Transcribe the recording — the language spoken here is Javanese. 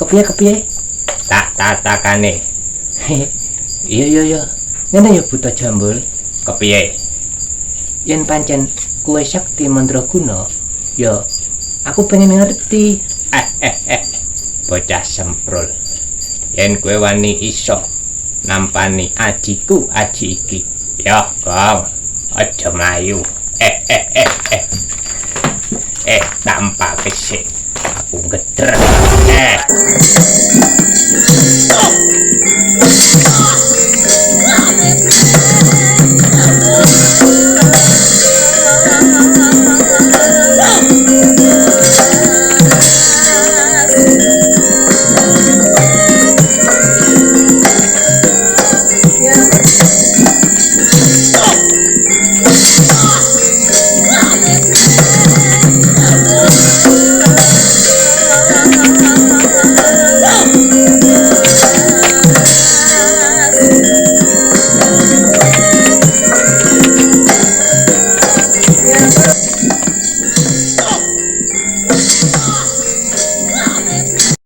Kepiye tak takane. Iya ngene ya buta jambul. Kepiye yen pancen kowe sakti mandraguna ya aku pengen ngerti. Bocah semprul, yen kowe wani iso nampani aji iki ya Gong, aja mlayu. Tampake sik aku gedher.